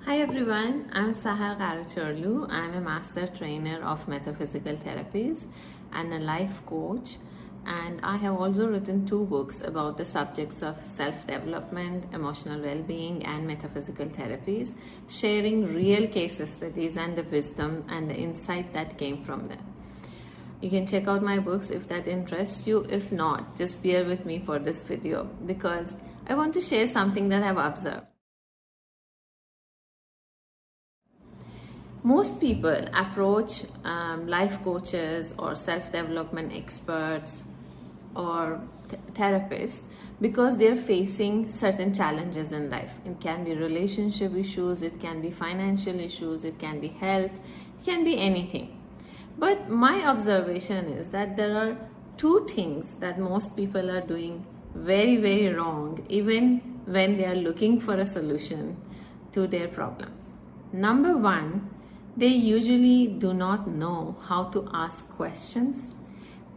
Hi everyone, I'm Sahar Gharachorlou. I'm a master trainer of metaphysical therapies and a life coach, and I have also written 2 books about the subjects of self-development, emotional well-being and metaphysical therapies, sharing real case studies and the wisdom and the insight that came from them. You can check out my books if that interests you. If not, just bear with me for this video because I want to share something that I've observed. Most people approach life coaches or self-development experts or therapists because they're facing certain challenges in life. It can be relationship issues, it can be financial issues, it can be health, it can be anything. But my observation is that there are 2 things that most people are doing very, very wrong, even when they are looking for a solution to their problems. Number 1, they usually do not know how to ask questions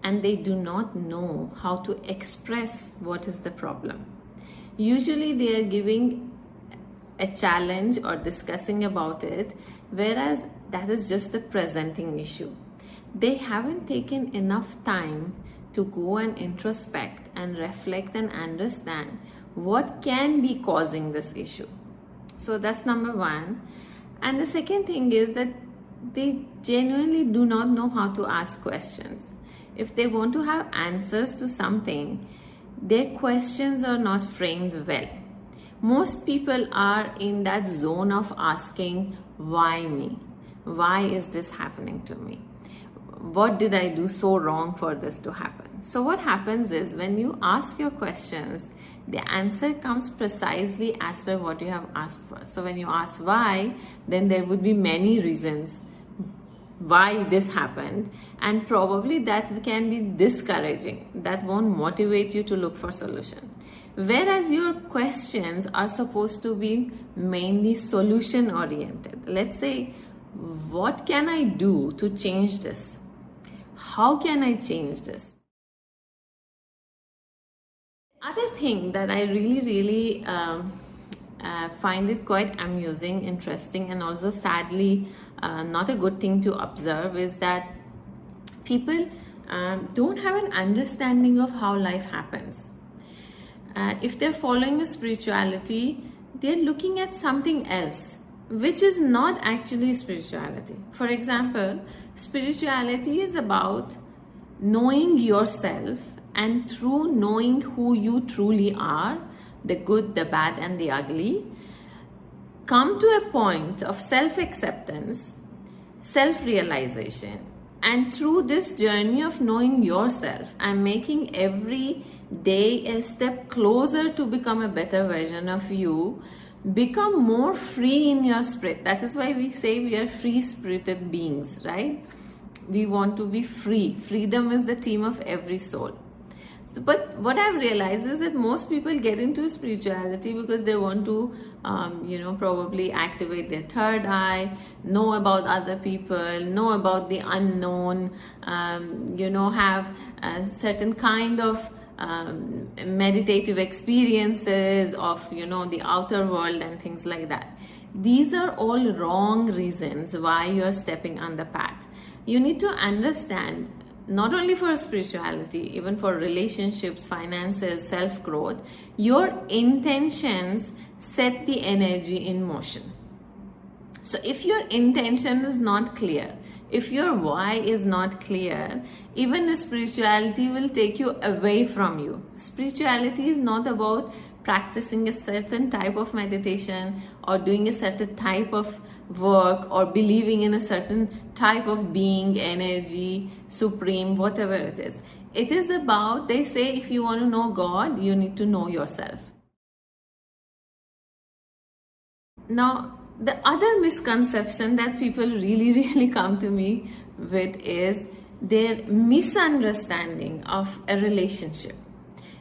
and they do not know how to express what is the problem. Usually they are giving a challenge or discussing about it, whereas that is just the presenting issue. They haven't taken enough time to go and introspect and reflect and understand what can be causing this issue. So that's number 1. And the second thing is that they genuinely do not know how to ask questions. If they want to have answers to something, their questions are not framed well. Most people are in that zone of asking, why me? Why is this happening to me? What did I do so wrong for this to happen? So what happens is when you ask your questions, the answer comes precisely as per what you have asked for. So when you ask why, then there would be many reasons why this happened, and probably that can be discouraging. That won't motivate you to look for solution. Whereas your questions are supposed to be mainly solution oriented. Let's say, what can I do to change this? How can I change this? Other thing that I really find it quite amusing, interesting, and also sadly not a good thing to observe is that people don't have an understanding of how life happens. If they're following a spirituality, they're looking at something else, which is not actually spirituality. For example, spirituality is about knowing yourself, and through knowing who you truly are, the good, the bad, and the ugly, come to a point of self-acceptance, self-realization. And through this journey of knowing yourself and making every day a step closer to become a better version of you, become more free in your spirit. That is why we say we are free-spirited beings, right? We want to be free. Freedom is the theme of every soul. But what I've realized is that most people get into spirituality because they want to, probably activate their third eye, know about other people, know about the unknown, have a certain kind of meditative experiences of, the outer world and things like that. These are all wrong reasons why you're stepping on the path. You need to understand, not only for spirituality, even for relationships, finances, self-growth, your intentions set the energy in motion. So if your intention is not clear, if your why is not clear, even spirituality will take you away from you. Spirituality is not about practicing a certain type of meditation or doing a certain type of work or believing in a certain type of being, energy, supreme, whatever it is. It is about, they say, if you want to know God, you need to know yourself. Now, the other misconception that people really come to me with is their misunderstanding of a relationship.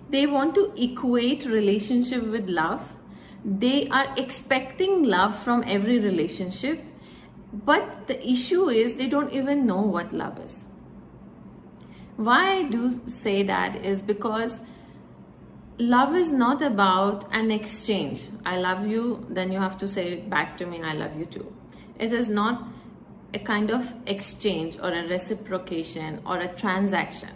They want to equate relationship with love. They are expecting love from every relationship, but the issue is they don't even know what love is. Why I do say that is because love is not about an exchange. I love you, then you have to say back to me, I love you too. It is not a kind of exchange or a reciprocation or a transaction.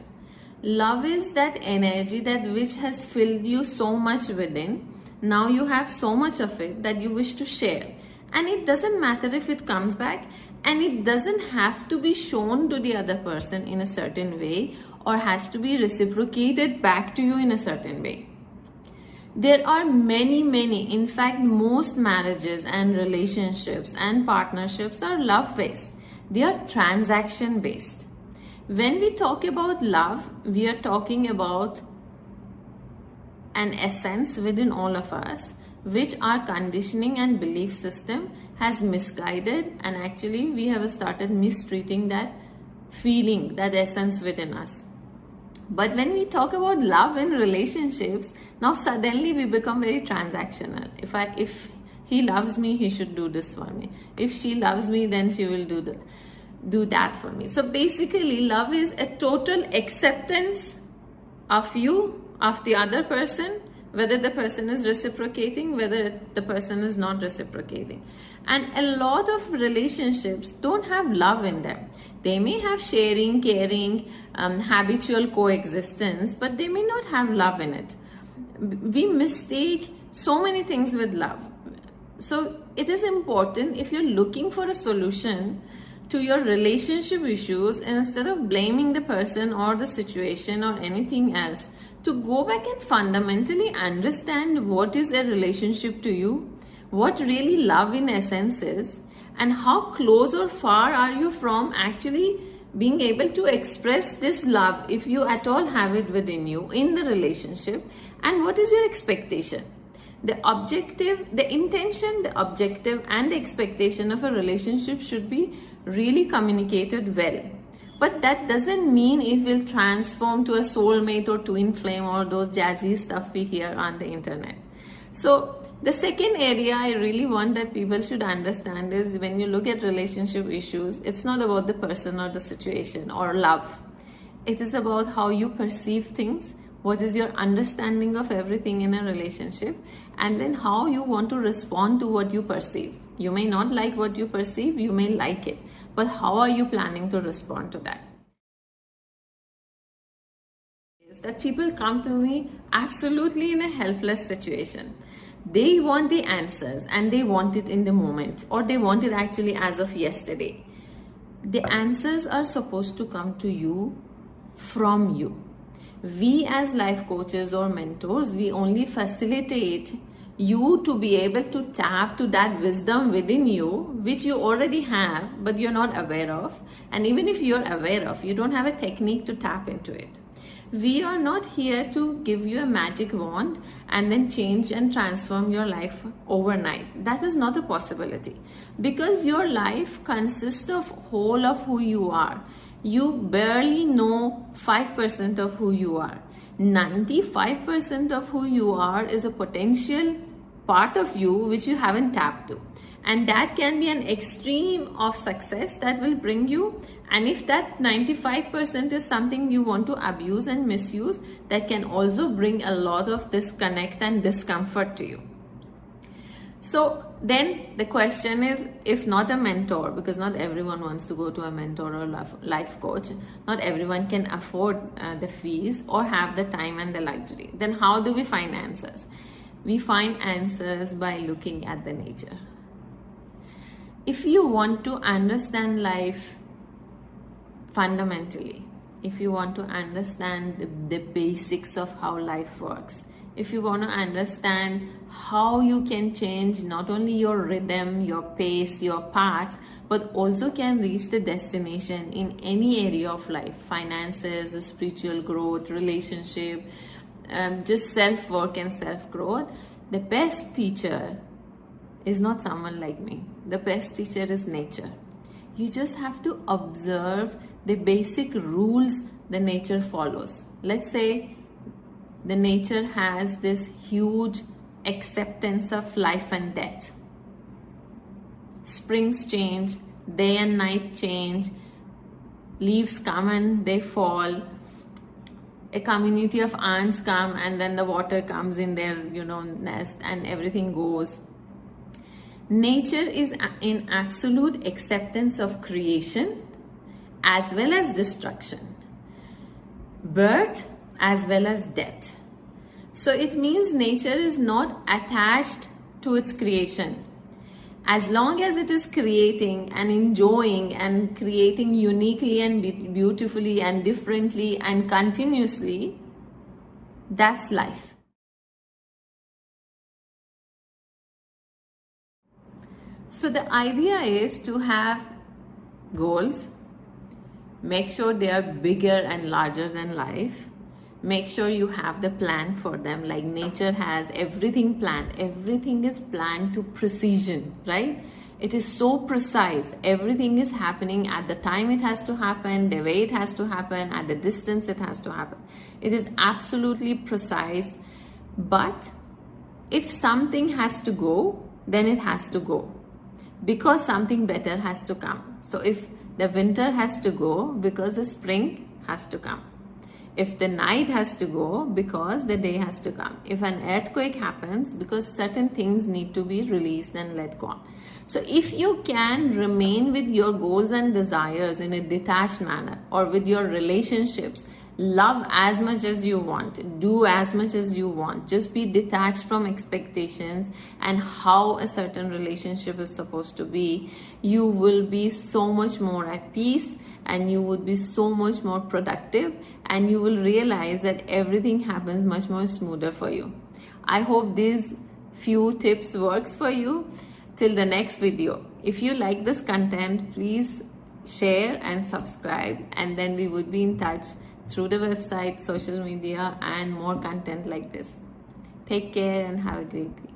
Love is that energy that which has filled you so much within. Now you have so much of it that you wish to share. And it doesn't matter if it comes back, and it doesn't have to be shown to the other person in a certain way or has to be reciprocated back to you in a certain way. There are many, in fact, most marriages and relationships and partnerships are love-based. They are transaction-based. When we talk about love, we are talking about an essence within all of us, which our conditioning and belief system has misguided, and actually we have started mistreating that feeling, that essence within us. But when we talk about love in relationships, now suddenly we become very transactional. If he loves me, he should do this for me. If she loves me, then she will do that for me. So basically, love is a total acceptance of you, of the other person, whether the person is reciprocating, whether the person is not reciprocating. And a lot of relationships don't have love in them. They may have sharing, caring, habitual coexistence, but they may not have love in it. We mistake so many things with love. So it is important, if you're looking for a solution to your relationship issues, instead of blaming the person or the situation or anything else, to go back and fundamentally understand what is a relationship to you, what really love in essence is, and how close or far are you from actually being able to express this love, if you at all have it within you in the relationship, and what is your expectation. The objective, the intention, the objective, and the expectation of a relationship should be really communicated well. But that doesn't mean it will transform to a soulmate or twin flame or those jazzy stuff we hear on the internet. So the second area I really want that people should understand is, when you look at relationship issues, it's not about the person or the situation or love. It is about how you perceive things, what is your understanding of everything in a relationship, and then how you want to respond to what you perceive. You may not like what you perceive, you may like it, but how are you planning to respond to that? That people come to me absolutely in a helpless situation. They want the answers, and they want it in the moment, or they want it actually as of yesterday. The answers are supposed to come to you from you. We as life coaches or mentors, we only facilitate you to be able to tap to that wisdom within you, which you already have, but you're not aware of. And even if you're aware of, you don't have a technique to tap into it. We are not here to give you a magic wand and then change and transform your life overnight. That is not a possibility, because your life consists of whole of who you are. You barely know 5% of who you are. 95% of who you are is a potential part of you which you haven't tapped to. And that can be an extreme of success that will bring you. And if that 95% is something you want to abuse and misuse, that can also bring a lot of disconnect and discomfort to you. So then the question is, if not a mentor, because not everyone wants to go to a mentor or life coach, not everyone can afford the fees or have the time and the luxury, then how do we find answers? We find answers by looking at the nature. If you want to understand life fundamentally, if you want to understand the basics of how life works, if you want to understand how you can change not only your rhythm, your pace, your path, but also can reach the destination in any area of life, finances, spiritual growth, relationship, just self-work and self-growth, the best teacher is not someone like me. The best teacher is nature. You just have to observe the basic rules the nature follows. Let's say the nature has this huge acceptance of life and death. Springs change, day and night change, leaves come and they fall. a community of ants come and then the water comes in their nest and everything goes. Nature is in absolute acceptance of creation as well as destruction, birth as well as death. So it means nature is not attached to its creation. As long as it is creating and enjoying and creating uniquely and beautifully and differently and continuously, that's life. So the idea is to have goals, make sure they are bigger and larger than life. Make sure you have the plan for them, like nature has everything planned. Everything is planned to precision, right? It is so precise. Everything is happening at the time it has to happen, the way it has to happen, at the distance it has to happen. It is absolutely precise. But if something has to go, then it has to go, because something better has to come. So if the winter has to go, because the spring has to come. If the night has to go, because the day has to come. If an earthquake happens, because certain things need to be released and let go. So if you can remain with your goals and desires in a detached manner, or with your relationships, love as much as you want, do as much as you want, just be detached from expectations and how a certain relationship is supposed to be, you will be so much more at peace, and you would be so much more productive, and you will realize that everything happens much more smoother for you. I hope these few tips works for you. Till the next video. If you like this content, please share and subscribe, and then we would be in touch through the website, social media, and more content like this. Take care and have a great day.